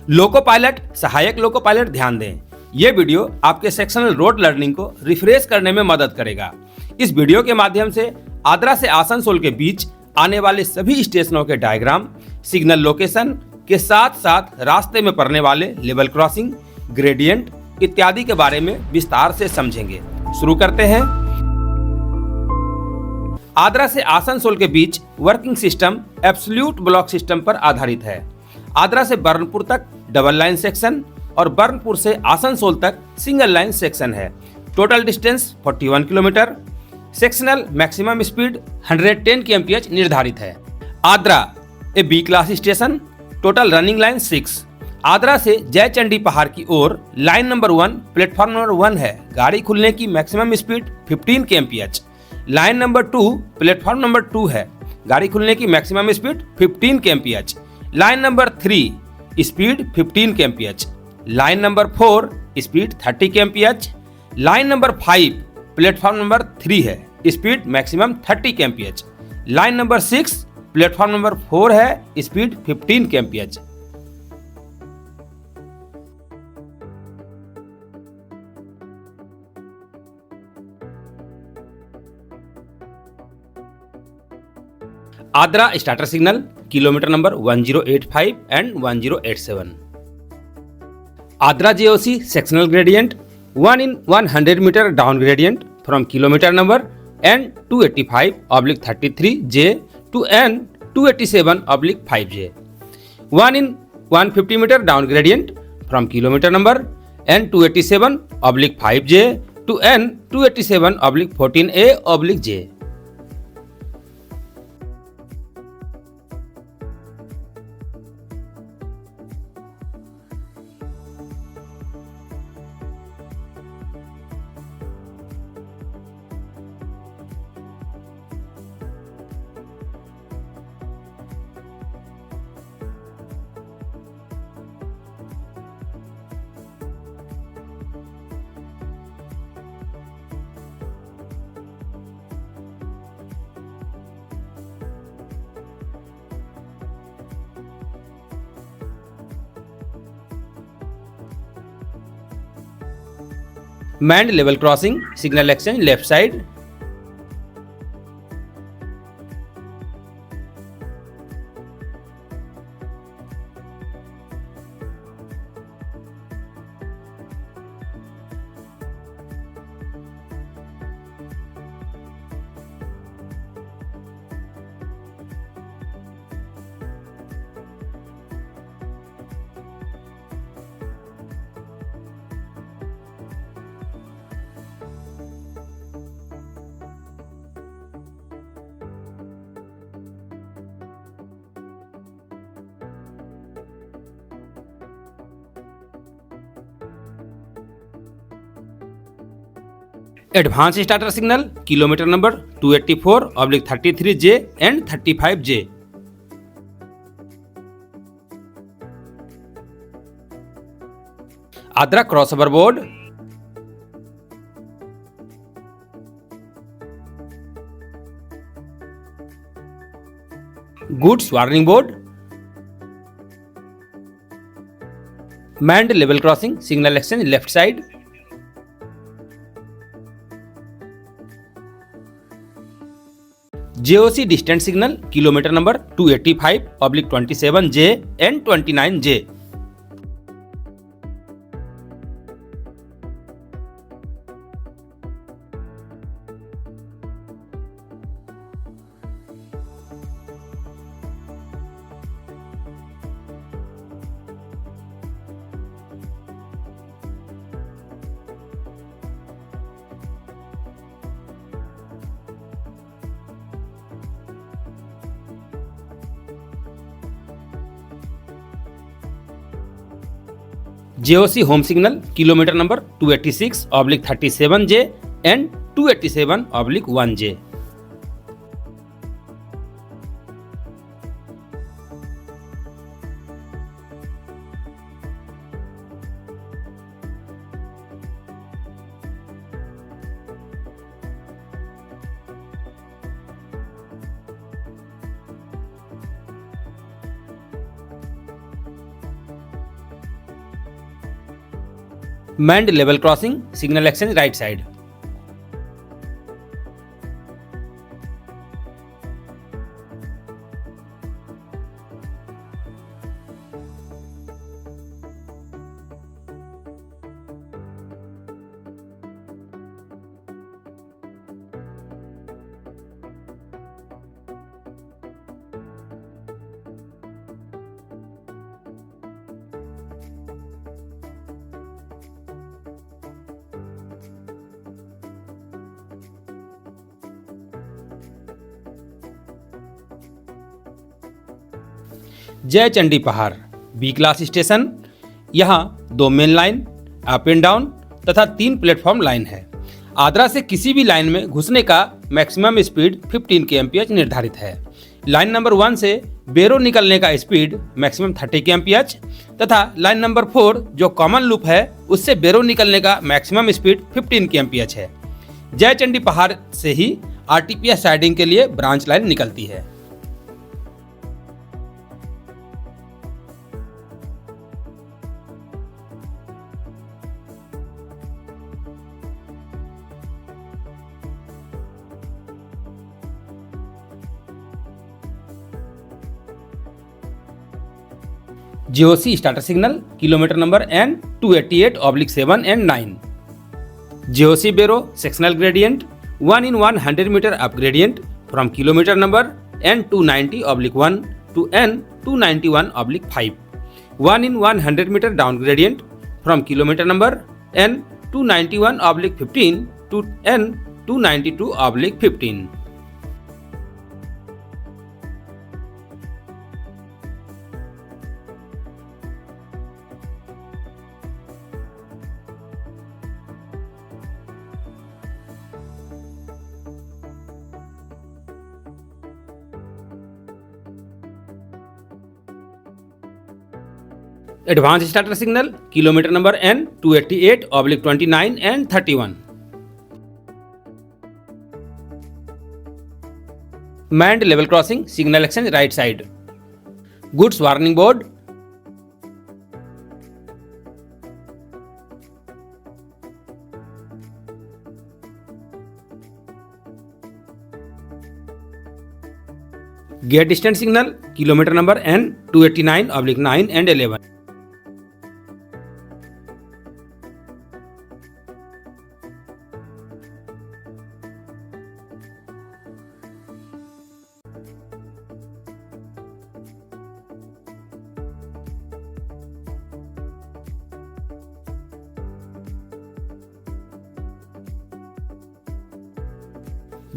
Loco pilot, सहायक loco pilot ध्यान दें। ये वीडियो आपके सेक्शनल रोड लर्निंग को रिफ्रेश करने में मदद करेगा। इस वीडियो के माध्यम से आद्रा से आसनसोल के बीच आने वाले सभी स्टेशनों के डायग्राम, सिग्नल लोकेशन के साथ साथ रास्ते में पड़ने वाले लेवल क्रॉसिंग, ग्रेडियंट इत्यादि के बारे में विस्तार से समझेंगे। शुरू करते हैं। आद्रा से आसनसोल के बीच working system absolute block system पर आधारित है। आद्रा से बर्नपुर तक डबल लाइन सेक्शन और बर्नपुर से आसनसोल तक सिंगल लाइन सेक्शन है। Total distance 41 kilometre. Sectional maximum speed 110 kmph निर्धारित है। Adra A B class station. Total running line 6। Adra से जयचंडी पहाड़ की ओर लाइन नंबर 1 प्लेटफॉर्म नंबर 1 है। गाड़ी खुलने की maximum speed 15 kmph। Line number 2 platform number 2 है। गाड़ी खुलने की maximum speed 15 kmph। Line number 3 speed 15 kmph। Line number 4 speed 30 kmph। Line number 5 platform number 3 है। Speed maximum 30 kmph। Line number 6 platform number 4 है। Speed 15 kmph। Adra starter signal kilometre number 1085 and 1087। Adra JOC sectional gradient 1 in 100 meter down gradient from kilometre number N285/33J to N287/5J। 1 in 150 meter down gradient from kilometre number N287/5J to N287/14A/J। Manned level crossing signal exchange left side. Advance starter signal kilometre number 284/33J and 35J। Adra crossover board. Goods warning board. Manned level crossing signal exchange left side. JOC distance signal kilometre number 285/27J and 29J। JOC home signal kilometre number 286/37J and 287/1J। Manned level crossing signal exchange right side. Jay Chandi Pahar B class station. यहाँ 2 main line, up and down तथा 3 platform line है। आद्रा से किसी भी line में घुसने का maximum speed 15 kmph निर्धारित है। लाइन नंबर 1 से बेरो निकलने का स्पीड मैक्सिमम 30 kmph तथा लाइन नंबर 4 जो कॉमन लूप है उससे बेरो निकलने का मैक्सिमम स्पीड 15 kmph है। जय चंडी पहाड़ से ही RTPS साइडिंग के लिए ब्रांच लाइन निकलती है। JOC starter signal kilometre number N288/7 and 9। JOC Bero sectional gradient 1 in 100 metre up gradient from kilometre number N290/1 to N291/5। 1 in 100 metre down gradient from kilometre number N291/15 to N292/15। Advance starter signal kilometre number N288/29 and 31। Manned level crossing signal exchange right side. Goods warning board. Gate distance signal kilometre number N289/9 and 11।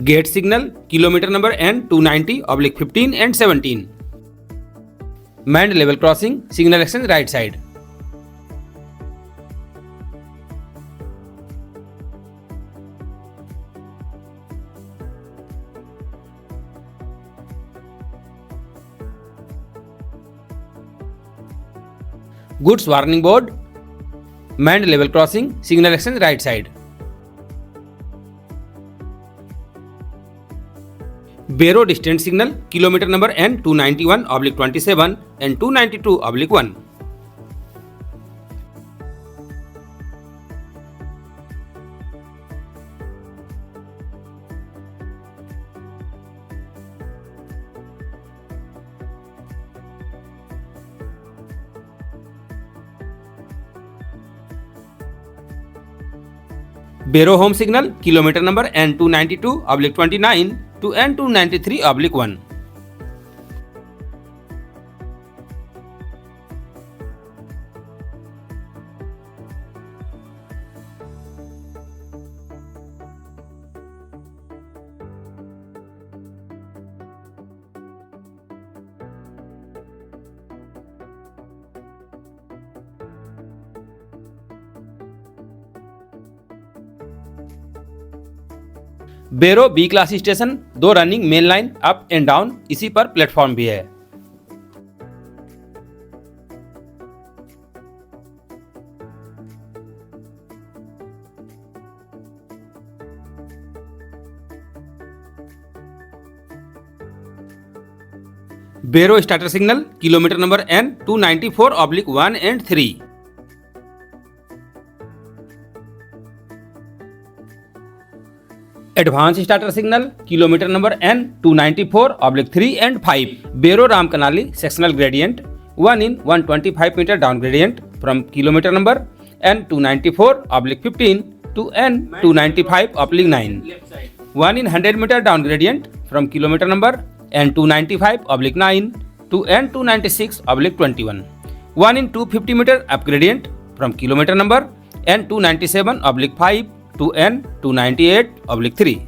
Gate signal kilometre number N290/15 and 17। Manned level crossing signal exchange right side. Goods warning board. Manned level crossing signal exchange right side. Bero distance signal kilometre number N291/27 and 292/1। Bero home signal kilometre number N292/29 to N293/1। Bero B class station 2 running main line up and down, इसी पर platform भी है। Bero starter signal kilometre number N294/1 and 3। Advance starter signal kilometre number N294/3 and 5 Bero Ram Kanali sectional gradient 1 in 125 metre down gradient from kilometre number N294/15 to N295/9 1 in 100 metre down gradient from kilometre number N295/9 to N296/21 1 in 250 metre up gradient from kilometre number N297/5 to N298/3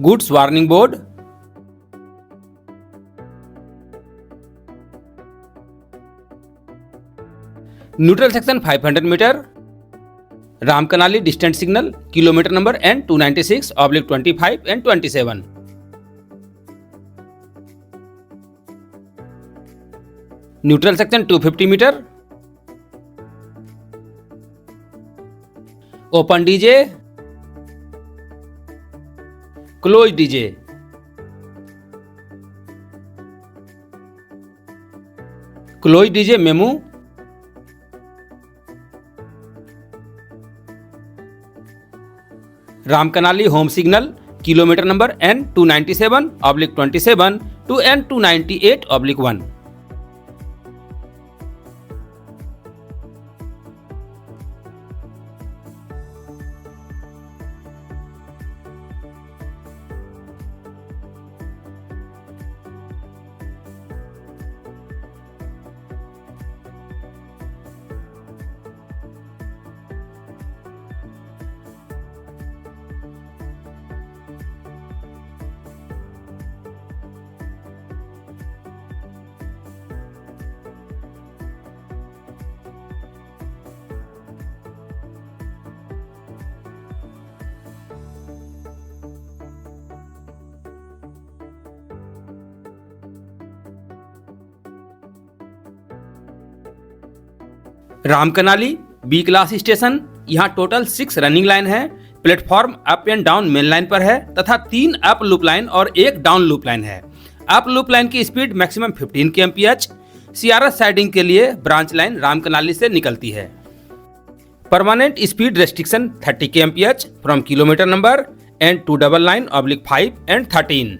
goods warning board neutral section 500 metre Ramkanali distant signal kilometre number N296/25 and 27 neutral section 250 metre open DJ close DJ close DJ MEMU Ramkanali home signal kilometre number N297/27 to N298/1 Ramkanali B class station. यहाँ total 6 running line है। Platform up and down main line पर है तथा 3 up loop line और 1 down loop line है। Up loop line की speed maximum 15 kmph। CRS siding के लिए ब्रांच लाइन रामकनाली से निकलती है। Permanent speed restriction 30 kmph from kilometre number N299/5 and 13।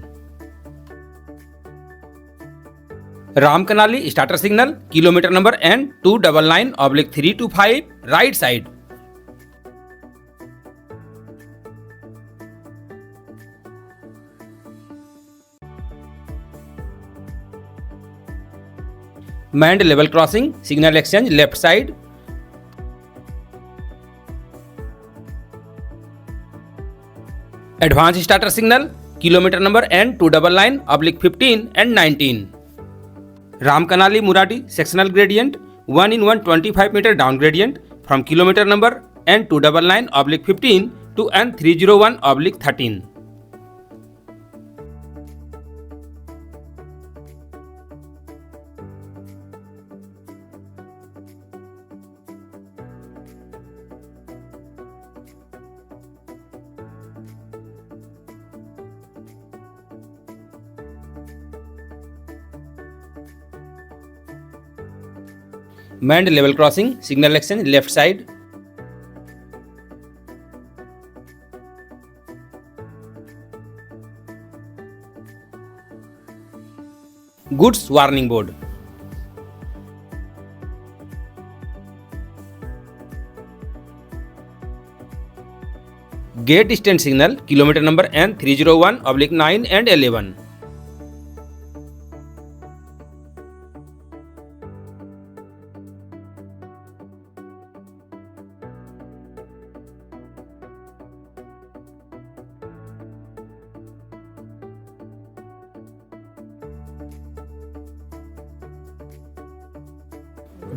Ramkanali starter signal kilometre number N299/3 to 5 right side. Mind level crossing signal exchange left side. Advance starter signal kilometre number N299/15 and 19। Ramkanali Muradi sectional gradient 1 in 125 metre down gradient from kilometre number N299/15 to N301/13। Manned level crossing signal exchange left side. Goods warning board. Gate stand signal kilometre number N301/9 and 11।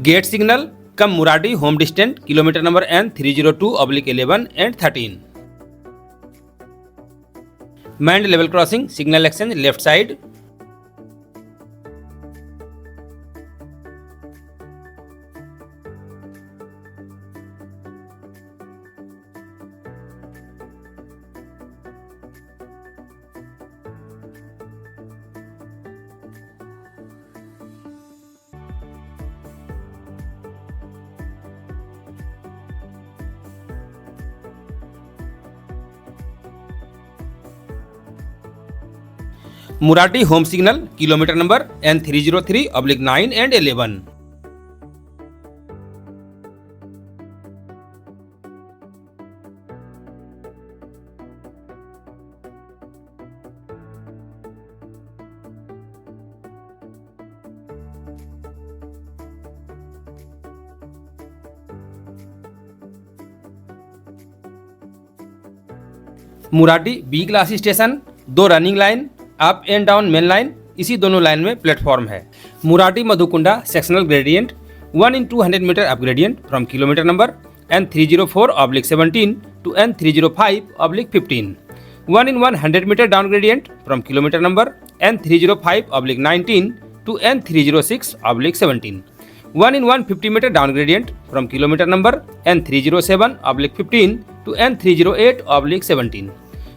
Gate signal cum Muradi home distant kilometre number N302/11 and 13। Manned level crossing signal exchange left side. Muradi home signal kilometre number N303/9 and 11। Muradi B class station, 2 running line, up and down main line, इसी दोनों लाइन में platform है। Muradi Madhukunda sectional gradient 1/200 metre up gradient from kilometre number N304/17 to N305/15। 1/100 metre down gradient from kilometre number N305/19 to N306/17। 1/150 metre down gradient from kilometre number N307/15 to N308/17।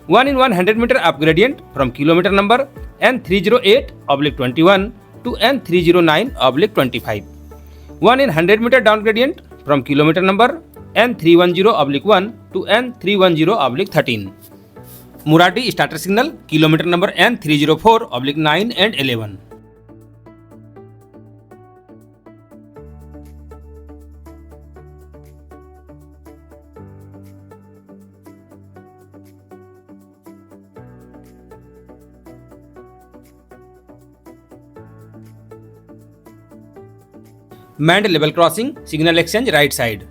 1/100 metre up gradient from kilometre number N308/21 to N309/25। 1/100 metre down gradient from kilometre number N310/1 to N310/13। Muradi starter signal kilometre number N304/9 and 11। Manned level crossing signal exchange right side.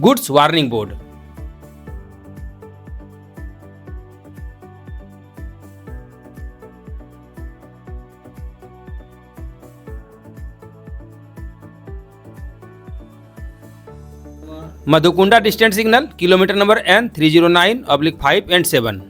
Goods warning board. Madhukunda distance signal kilometre number N309/5 and 7।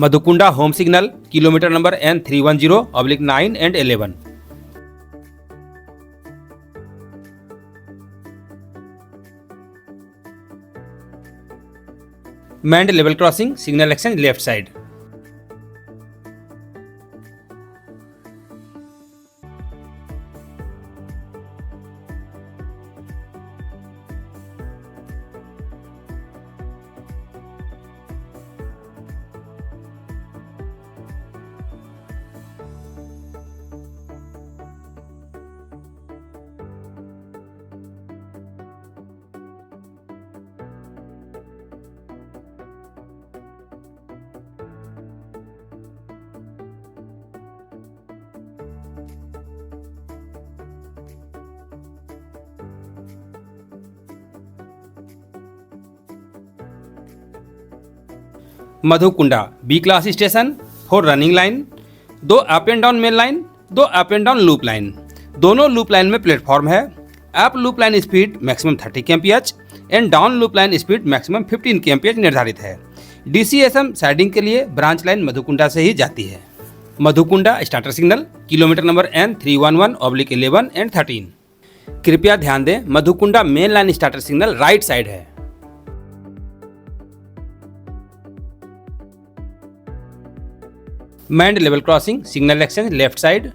Madhukunda home signal kilometre number N310/9 and 11। Manned level crossing signal exchange left side. Madhukunda B class station, 4 running line, 2 up and down main line, 2 up and down loop line. दोनों loop line में platform है। Up loop line speed maximum 30 kmph and down loop line speed maximum 15 kmph निर्धारित है। DCSM siding के लिए branch line मधुकुंडा से ही जाती है। Madhukunda starter signal kilometre number N311/11 and 13। कृपया ध्यान दें, Madhukunda main line starter signal right side है। Manned level crossing signal exchange left side.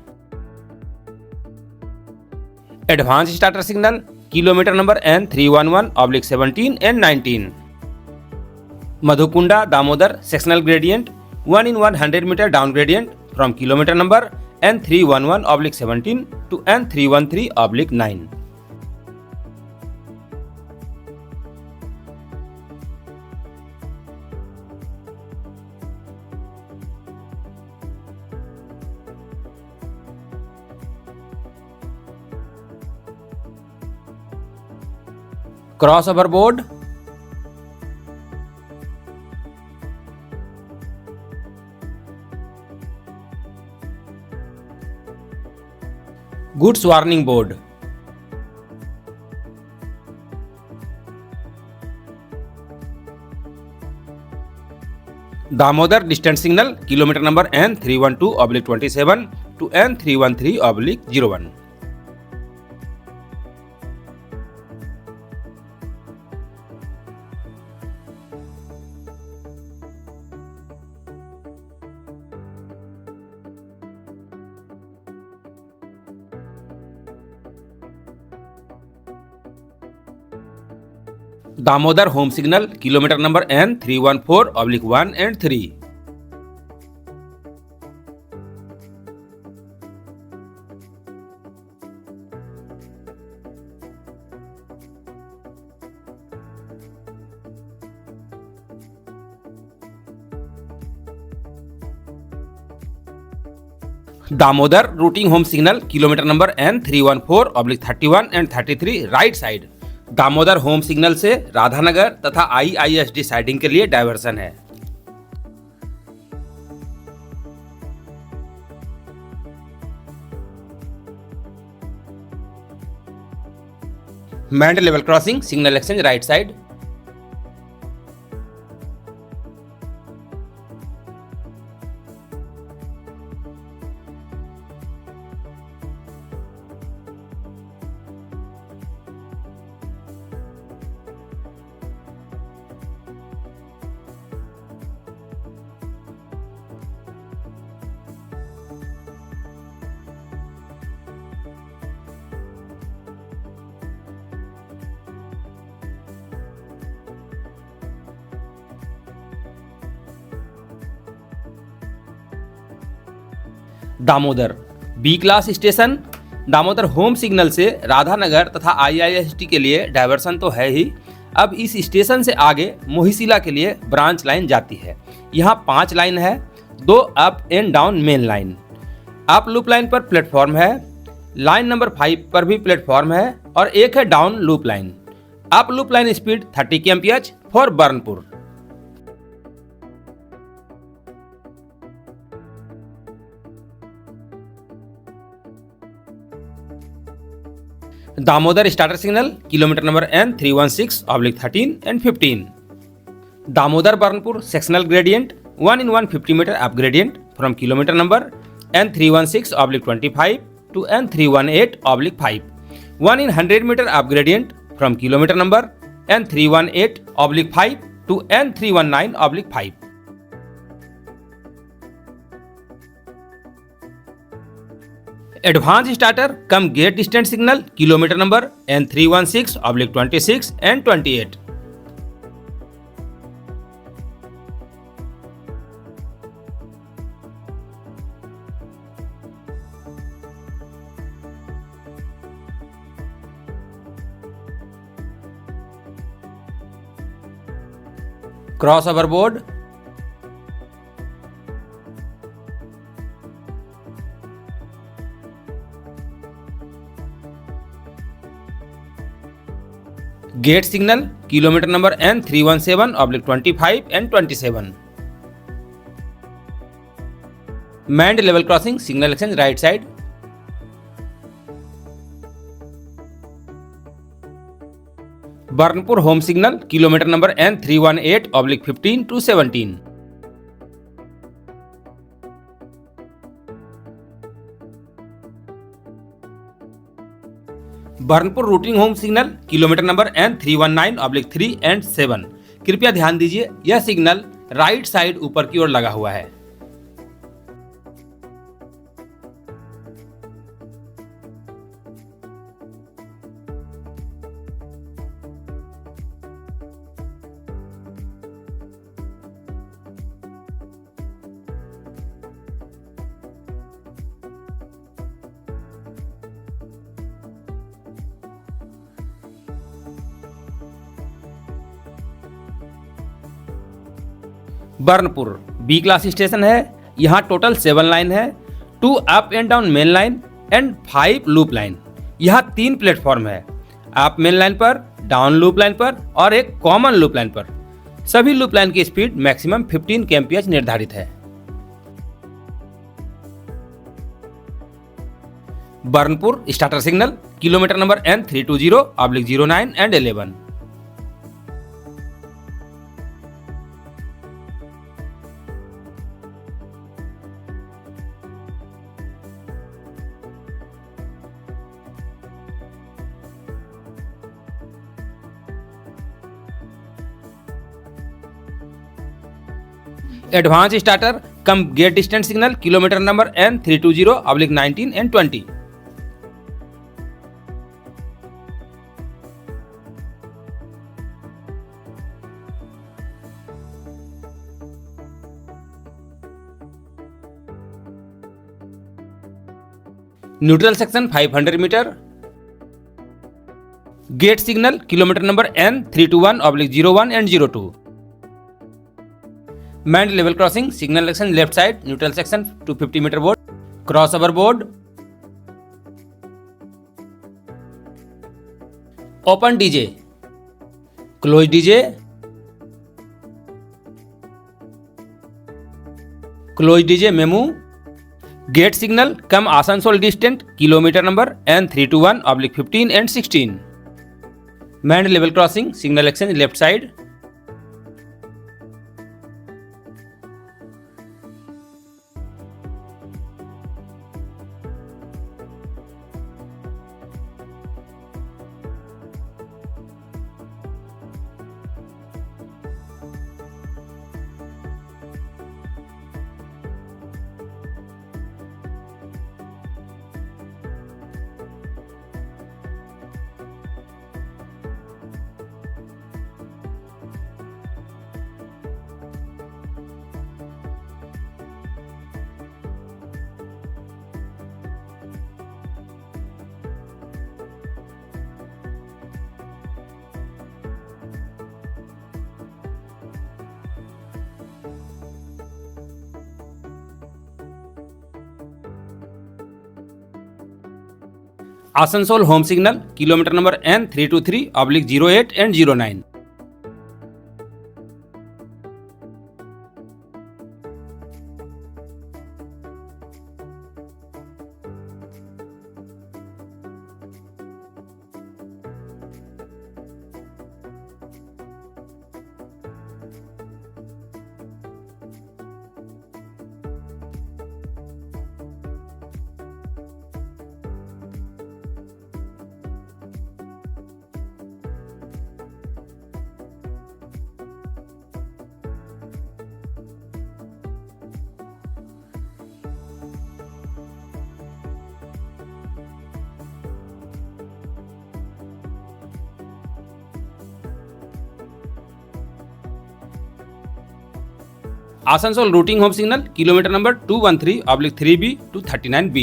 Advance starter signal kilometre number N311/17 and 19। Madhukunda Damodar sectional gradient 1 in 100 metre down gradient from kilometre number N311/17 to N313/9। Cross over board, goods warning board, Damodar distance signal kilometre number N312/27 to N313/01। Damodar home signal kilometre number N314/1 and 3। Damodar routing home signal kilometre number N314/31 and 33 right side. Damodar home signal से राधानगर तथा IISD siding के लिए diversion है। Manned level crossing signal exchange right side. Damodar B class station. Damodar home signal से राधानगर तथा IISD के लिए diversion तो है ही, अब इस स्टेशन से आगे मोहिसीला के लिए ब्रांच लाइन जाती है। यहाँ 5 लाइन है, 2 up and down main line. Up loop line पर प्लेटफॉर्म है, लाइन नंबर 5 पर भी प्लेटफॉर्म है और एक है down loop line. Up loop line speed 30 kmph for Burnpur. Damodar starter signal kilometre number N316/13 and 15। Damodar Burnpur sectional gradient 1 in 150 metre up gradient from kilometre number N316/25 to N318/5। 1 in 100 metre up gradient from kilometre number N318/5 to N319/5। Advance starter cum gate distance signal kilometre number N316/26 and 28। Cross over board, gate signal kilometre number N317/25 and 27। Manned level crossing signal exchange right side. Burnpur home signal kilometre number N318/15 to 17। Burnpur routing home signal kilometre number N319/3 and 7। कृपया ध्यान दीजिए, यह signal right side ऊपर की ओर लगा हुआ है। Burnpur B class station है। यहाँ टोटल 7 लाइन है, 2 up and down main line and 5 loop line. यहाँ 3 प्लेटफॉर्म है, अप मेन लाइन पर, डाउन लूप लाइन पर और एक कॉमन लूप लाइन पर। सभी लूप लाइन की स्पीड मैक्सिमम 15 kmph निर्धारित है। Burnpur starter signal kilometre number N320/09 and 11। Advance starter cum gate distance signal kilometre number N320/19 and 20। Neutral section 500 metre. Gate signal kilometre number N321/01 and 02। Manned level crossing signal action left side, neutral section 250 metre board, cross over board. Open DJ, close DJ, close DJ MEMU. Gate signal cum Asansol distant kilometre number N321/15 and 16। Manned level crossing signal action left side. Asansol home signal kilometre number N323/08 and 09। Asansol routing home signal kilometre number 213/3B to 39B।